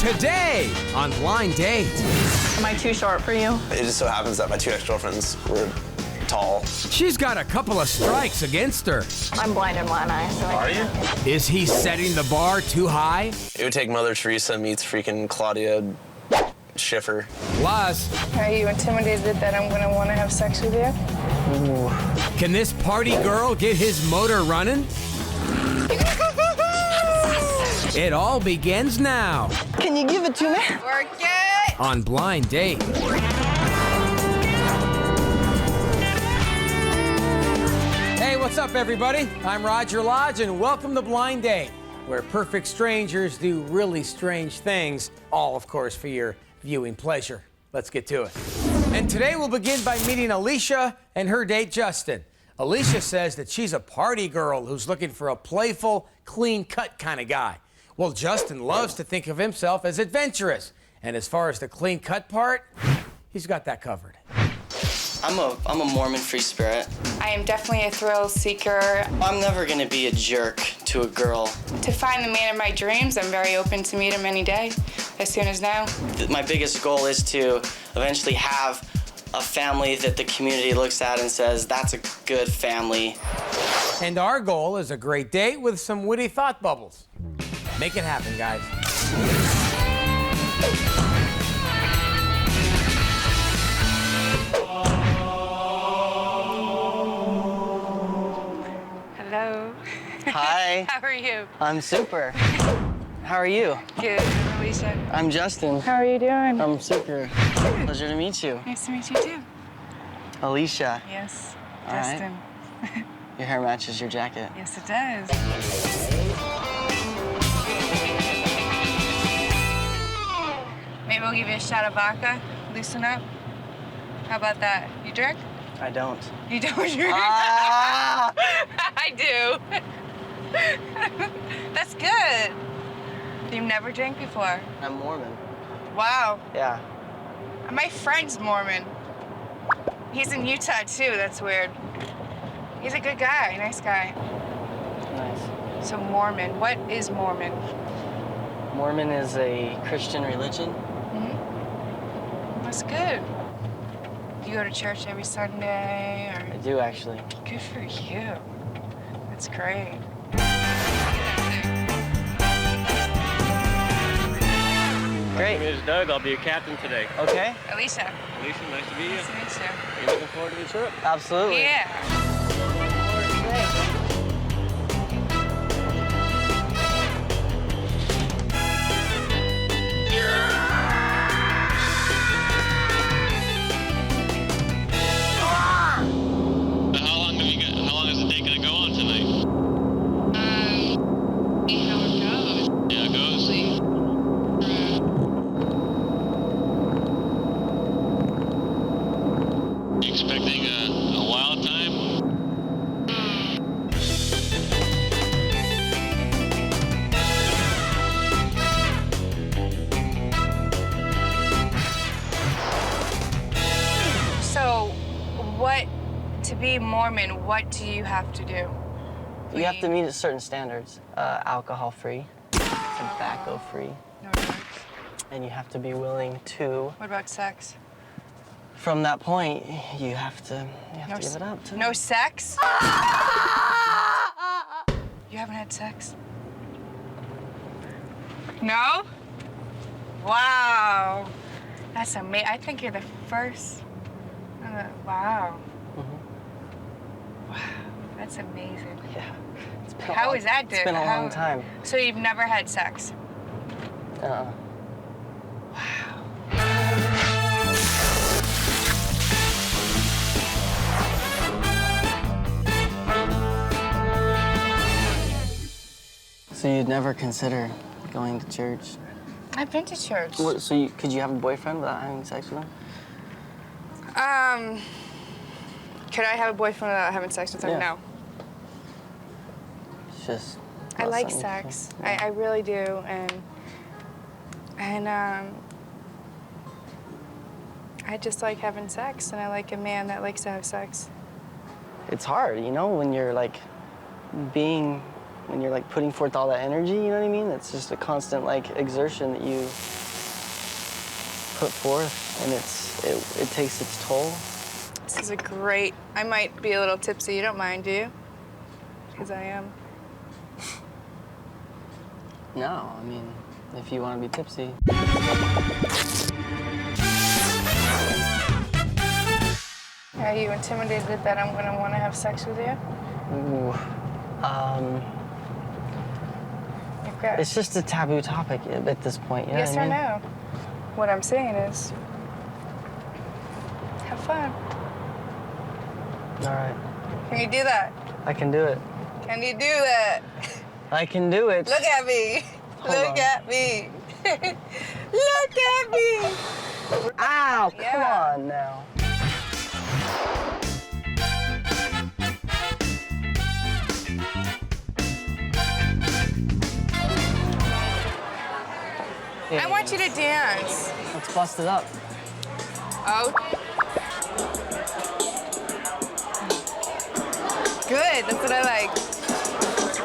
Today on Blind Date. Am I too short for you? It just so happens that my two ex-girlfriends were tall. She's got a couple of strikes against her. I'm blind in one eye, so Are you? Is he setting the bar too high? It would take Mother Teresa meets freaking Claudia Schiffer. Plus, Are you intimidated that I'm gonna want to have sex with you? Ooh. can this party girl get his motor running? It all begins now Can you give it to me? Work it! on Blind Date. Hey, what's up, everybody? I'm Roger Lodge, and welcome to Blind Date, where perfect strangers do really strange things, all, of course, for your viewing pleasure. Let's get to it. And today we'll begin by meeting Alysha and her date, Justin. Alysha says that she's a party girl who's looking for a playful, clean-cut kind of guy. Well, Justin loves to think of himself as adventurous. And as far as the clean-cut part, he's got that covered. I'm a Mormon free spirit. I am definitely a thrill seeker. I'm never gonna be a jerk to a girl. To find the man of my dreams, I'm very open to meet him any day, as soon as now. My biggest goal is to eventually have a family that the community looks at and says, that's a good family. And our goal is a great date with some witty thought bubbles. Make it happen, guys. Hello. Hi, How are you? I'm super. How are you? Good. Alysha. I'm Justin. How are you doing? I'm super. Pleasure to meet you. Nice to meet you too. Alysha, Yes, All right. Justin. your hair matches your jacket. Yes, it does. Maybe we'll give you a shot of vodka. Loosen up. How about that? You drink? I don't. You don't drink? Ah! I do. That's good. You've never drank before. I'm Mormon. Wow. Yeah. My friend's Mormon. He's in Utah too. That's weird. He's a good guy, nice guy. Nice. So Mormon. What is Mormon? Mormon is a Christian religion. That's good. You go to church every Sunday, I or do, actually. good for you. That's great. Great. My name is Doug. I'll be your captain today. Okay. Alysha. Alysha, nice to meet you. Nice to meet you. Are you looking forward to the trip? Absolutely. Yeah. How long is the date gonna go on tonight? See how it goes. Yeah, it goes. You expecting a wild time? So, to be Mormon, what do you have to do? You have to meet certain standards. Alcohol-free, tobacco-free, No drugs. and you have to be willing to. What about sex? From that point, you have to No give it up. To No sex? You haven't had sex? No? Wow. That's amazing. I think you're the first. Wow. Wow. That's amazing. Yeah. It's been How is that, dude? It's been a long time. So you've never had sex? So you'd never consider going to church? I've been to church. So could you have a boyfriend without having sex with him? Could I have a boyfriend without having sex with him? Yeah. No. It's just. I not like something- sex. Yeah. I really do, and I just like having sex, and I like a man that likes to have sex. It's hard, you know, when you're like being when you're like putting forth all that energy, you know what I mean? It's just a constant like exertion that you put forth, and it takes its toll. This is a great. I might be a little tipsy. You don't mind, do you? Because I am. No, I mean, if you want to be tipsy. Are you intimidated that I'm gonna want to have sex with you? Ooh, Okay. it's just a taboo topic at this point. You know Yes what I or mean? no? What I'm saying is, have fun. All right, Can you do that? I can do it. Can you do that? I can do it. Look at me. Hold Look on. at me. Look at me. Ow! Yeah. Come on now. I want you to dance. Let's bust it up. Oh. Good. That's what I like.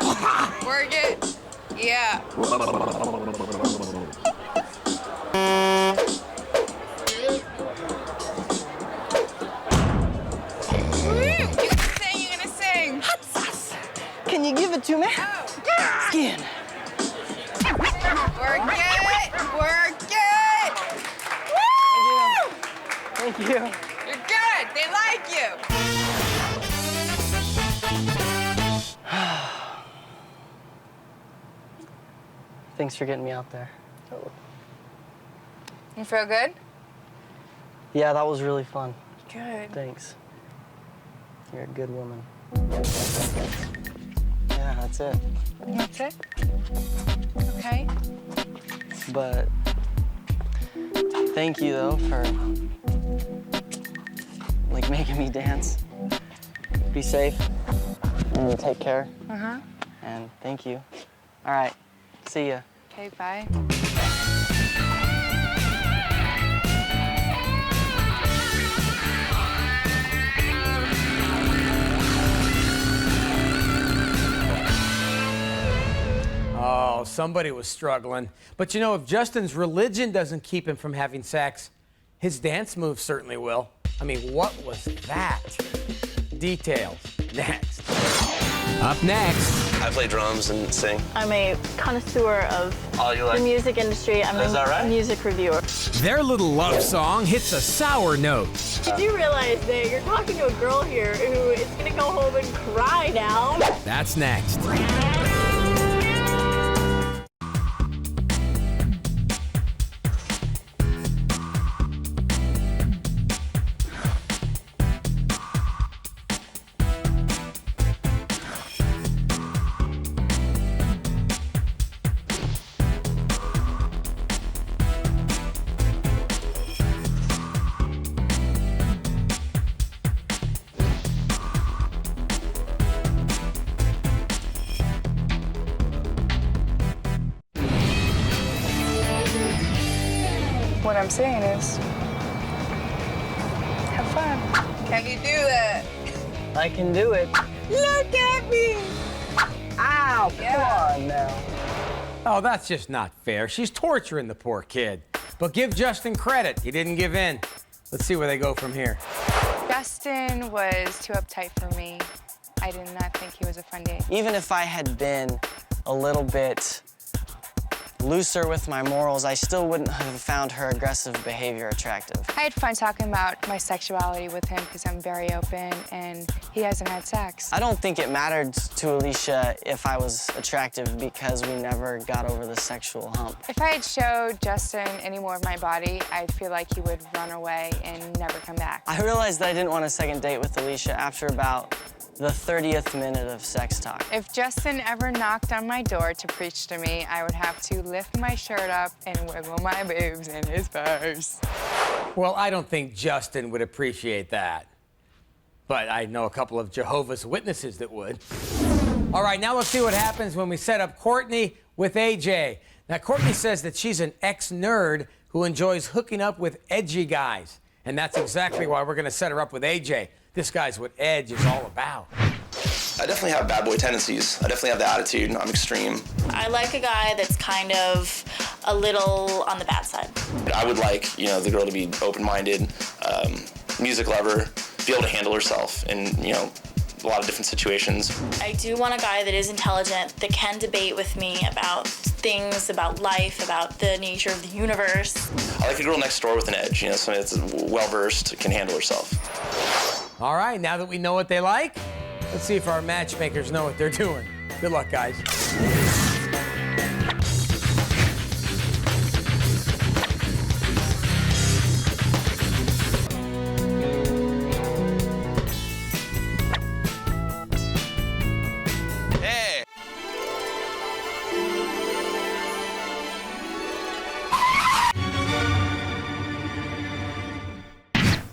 Oh, work it. Yeah. You're gonna sing. Can you give it to me? Oh. Skin. Work it. Work it. Woo! Thank you. You're good. They like you. Thanks for getting me out there. You feel good? Yeah, that was really fun. Good. Thanks. You're a good woman. Yeah, that's it. That's it? Okay. But thank you though for like making me dance. Be safe and take care. Uh-huh. And thank you. All right. See ya. Okay, bye. Oh, somebody was struggling. But you know, if Justin's religion doesn't keep him from having sex, his dance moves certainly will. I mean, what was that? Details next. Up next. I play drums and sing. I'm a connoisseur of Oh, you like? the music industry. I'm Is that right? a music reviewer. Their little love song hits a sour note. Did you realize that you're talking to a girl here who is going to go home and cry now? That's next. What I'm saying is, have fun. Can you do that? I can do it. Look at me. Ow! Yeah. Come on now. Oh, that's just not fair. She's torturing the poor kid. But give Justin credit. He didn't give in. Let's see where they go from here. Justin was too uptight for me. I did not think he was a fun date. Even if I had been a little bit looser with my morals, I still wouldn't have found her aggressive behavior attractive. I had fun talking about my sexuality with him because I'm very open and he hasn't had sex. I don't think it mattered to Alysha if I was attractive because we never got over the sexual hump. If I had showed Justin any more of my body, I'd feel like he would run away and never come back. I realized that I didn't want a second date with Alysha after about the 30th minute of sex talk. If Justin ever knocked on my door to preach to me, I would have to lift my shirt up and wiggle my boobs in his face. Well, I don't think Justin would appreciate that. but I know a couple of Jehovah's Witnesses that would. All right, now let's see what happens when we set up Courtney with AJ. Now, Courtney says that she's an ex-nerd who enjoys hooking up with edgy guys. And that's exactly why we're going to set her up with AJ. This guy's what Edge is all about. I definitely have bad boy tendencies. I definitely have the attitude. I'm extreme. I like a guy that's kind of a little on the bad side. I would like, the girl to be open-minded, music lover, be able to handle herself in, a lot of different situations. I do want a guy that is intelligent, that can debate with me about things, about life, about the nature of the universe. I like a girl next door with an edge, somebody that's well-versed, can handle herself. All right, now that we know what they like, let's see if our matchmakers know what they're doing. Good luck, guys.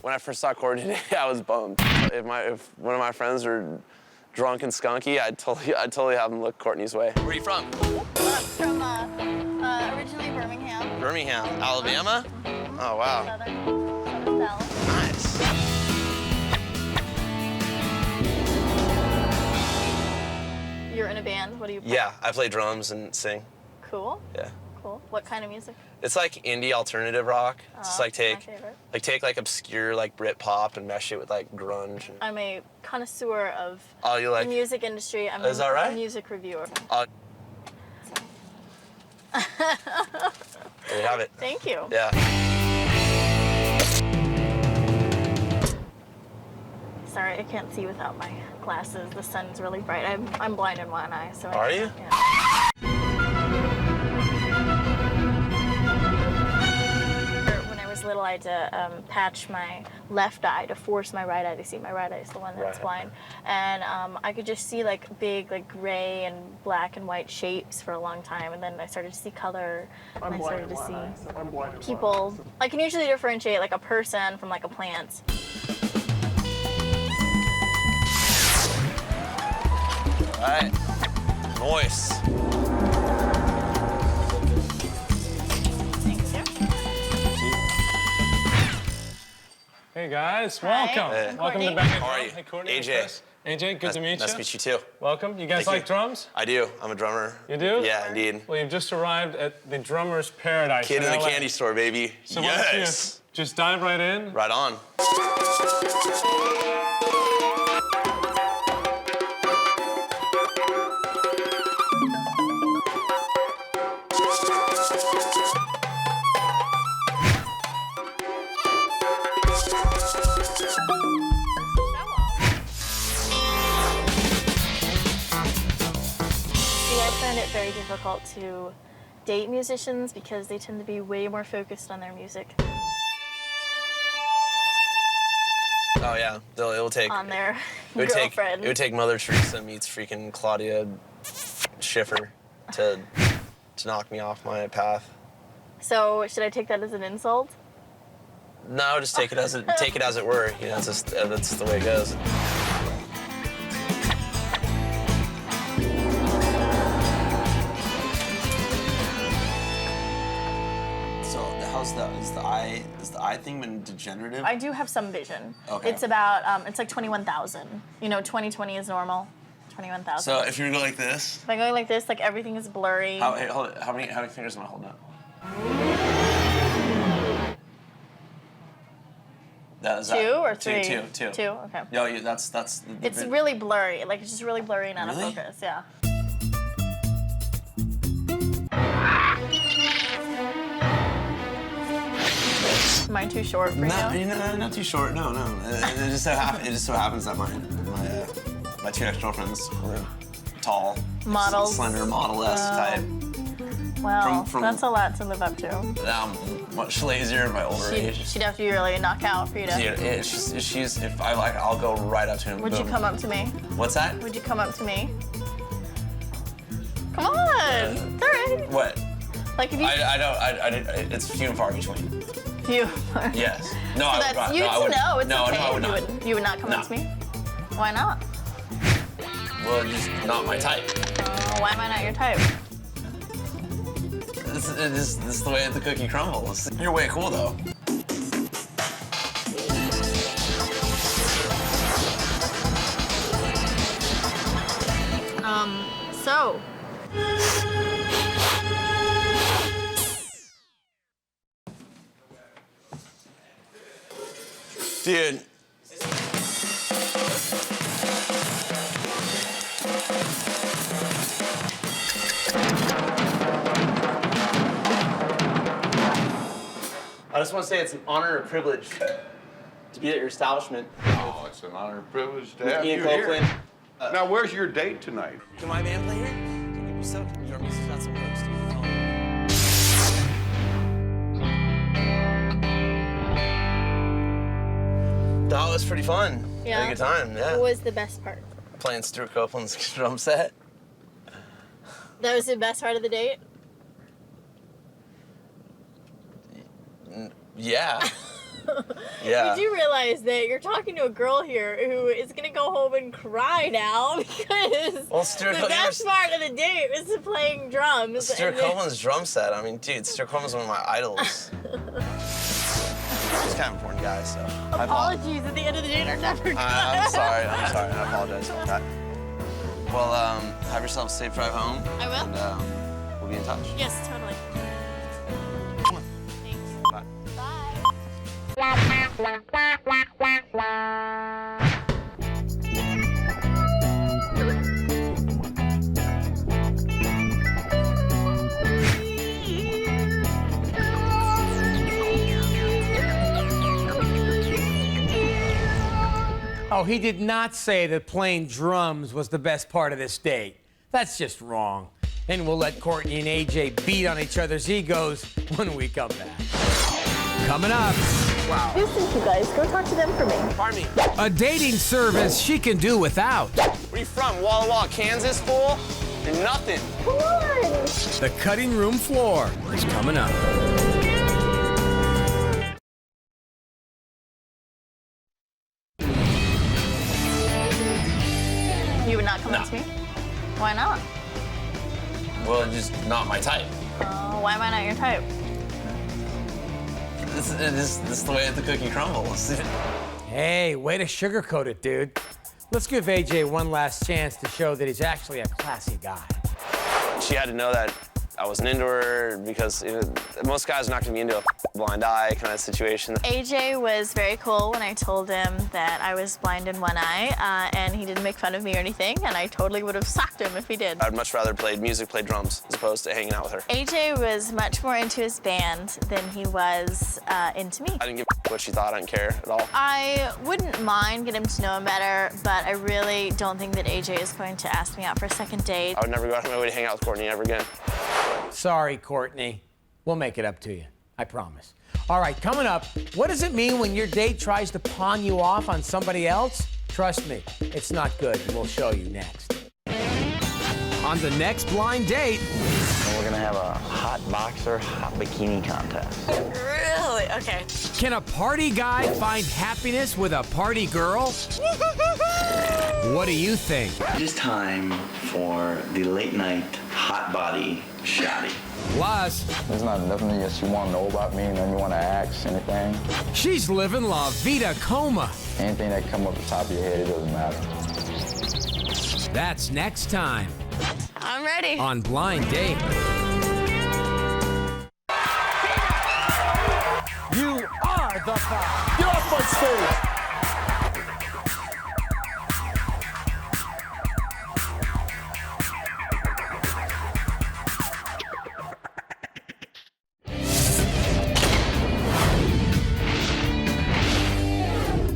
When I first saw Courtney today, I was bummed. If one of my friends are drunk and skunky, I'd totally have them look Courtney's way. Where are you from? From originally Birmingham. Birmingham, Alabama? Oh, wow. Southern Dallas. Nice. You're in a band. What do you play? Yeah, I play drums and sing. Cool. Yeah. Cool. What kind of music? It's like indie alternative rock. It's just like my favorite. take obscure Brit pop and mesh it with grunge. I'm a connoisseur of Oh, you like? the music industry. I'm Is that right? a music reviewer. There you have it. Thank you. Yeah. Sorry, I can't see without my glasses. The sun's really bright. I'm blind in one eye, so. Are you? Yeah. When I was little, I had to patch my left eye to force my right eye to see. My right eye is the one that's Right. blind, and I could just see big gray and black and white shapes for a long time, and then I started to see color, and I started to see people. I can usually differentiate a person from a plant. All right. Nice. Hey guys, welcome. Hey. Welcome to Courtney. Back How are you? Hey Courtney. AJ. Chris. AJ, good to meet you. Nice to meet you too. Welcome. You guys Thank like you. drums? I do. I'm a drummer. You do? Yeah, indeed. Well, you've just arrived at the Drummer's Paradise. Kid in the LA. candy store, baby. So why don't you Yes. just dive right in. Right on. I find it very difficult to date musicians because they tend to be way more focused on their music, Oh yeah. It'll take. on their It would girlfriend. take Mother Teresa meets freaking Claudia Schiffer to knock me off my path. So should I take that as an insult? No, just take it as it were. It's just that's the way it goes. So is the eye thing been degenerative? I do have some vision. Okay. It's about, it's like 21,000. 20/20 is normal. 21,000. So if you were to go like this, If I go like this, everything is blurry. hey, hold it. How many fingers am I holding up? Two or three? Two. Two, okay. No, that's the It's really blurry. It's just really blurry and out of Really? focus, yeah. Am I too short for you? Not too short. No. It just so happens that my two ex-girlfriends were tall, Models. slender, model-esque type. Well, from- that's a lot to live up to. Now I'm much lazier in my older age. She'd have to be really a knockout for you to. Yeah, she's if I like, I'll go right up to him. Would you boom. come up to me? What's that? Would you come up to me? Come on. It's all right. What? Like if you. It's few and far between. You. Yes. No, So I would that's not. you No, I to wouldn't. know. It's No, okay. I would not. You would not come No. up to me? Why not? Well, just not my type. Why am I not your type? This is the way the cookie crumbles. You're way cool, though. So. Dude. I just want to say it's an honor and a privilege to be at your establishment. Oh, it's an honor and privilege to have Ian you here. Copeland. Now, where's your date tonight? Can my band play here? Can you be so? Your music's got some hooks, dude. That was pretty fun. Yeah. Had a good time, yeah. What was the best part? Playing Stuart Copeland's drum set. That was the best part of the date? Yeah. Yeah. You do realize that you're talking to a girl here who is gonna go home and cry now because Well, Stuart, the best part of the date was playing drums. Stuart and then- Copeland's drum set. I mean, dude, Stuart Copeland's one of my idols. He's kind of an important guy, so. I apologize. Apologies at the end of the date are never good. I'm sorry. I apologize about that. Well, have yourself a safe drive home. I will. And we'll be in touch. Yes, totally. Thanks. Bye. Oh, he did not say that playing drums was the best part of this date. That's just wrong. And we'll let Courtney and AJ beat on each other's egos when we come back. Coming up. Wow. Listen, you guys, go talk to them for me. Pardon me. A dating service she can do without. Where are you from? Walla Walla, Kansas, fool? You're nothing. Come on. The cutting room floor is coming up. You would not come up to me? Why not? Well, just not my type. Why am I not your type? This is the way the cookie crumbles. Hey, way to sugarcoat it, dude. Let's give AJ one last chance to show that he's actually a classy guy. She had to know that I wasn't into her because most guys are not going to be into a blind eye kind of situation. AJ was very cool when I told him that I was blind in one eye, and he didn't make fun of me or anything, and I totally would have socked him if he did. I'd much rather play music, play drums, as opposed to hanging out with her. AJ was much more into his band than he was into me. I didn't give a what she thought. I didn't care at all. I wouldn't mind getting to know him better, but I really don't think that AJ is going to ask me out for a second date. I would never go out of my way to hang out with Courtney ever again. Sorry, Courtney. We'll make it up to you. I promise. All right, coming up, what does it mean when your date tries to pawn you off on somebody else? Trust me, it's not good, and we'll show you next. On the next blind date. And we're gonna have a hot boxer, hot bikini contest. Really? Okay. Can a party guy find happiness with a party girl? What do you think? It is time for the late night hot body shotty. Plus, there's not nothing that you want to know about me, nothing you want to ask, anything. she's living La Vida Coma. Anything that come up the top of your head, it doesn't matter. That's next time I'm ready. on Blind Date. You are the five. Get off my stage!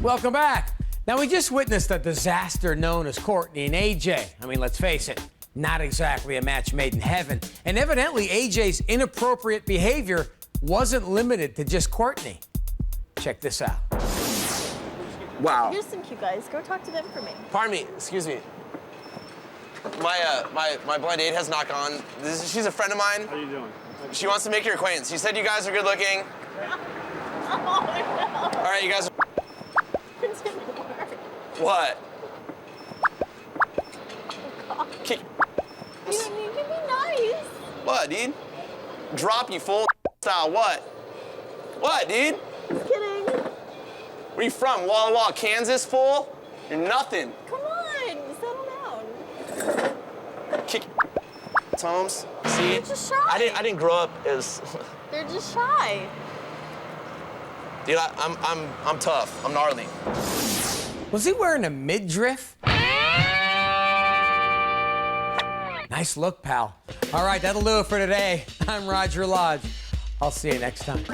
Welcome back. Now, we just witnessed a disaster known as Courtney and AJ. I mean, let's face it, not exactly a match made in heaven. And evidently, AJ's inappropriate behavior wasn't limited to just Courtney. Check this out. Wow. Here's some cute guys. Go talk to them for me. Pardon me, excuse me. My blind date has not gone. She's a friend of mine. How you doing? She wants to make your acquaintance. She said you guys are good looking. Oh, no. All right, you guys. It didn't work. What? Kick. You can be nice. What, dude? Drop you full style. What? What, dude? Just kidding. Where you from? Walla Walla, Kansas, fool? You're nothing. Come on, settle down. Kick. Toms. See? They're just shy. I didn't grow up as. They're just shy. Dude, I'm tough. I'm gnarly. Was he wearing a midriff? Nice look, pal. All right, that'll do it for today. I'm Roger Lodge. I'll see you next time.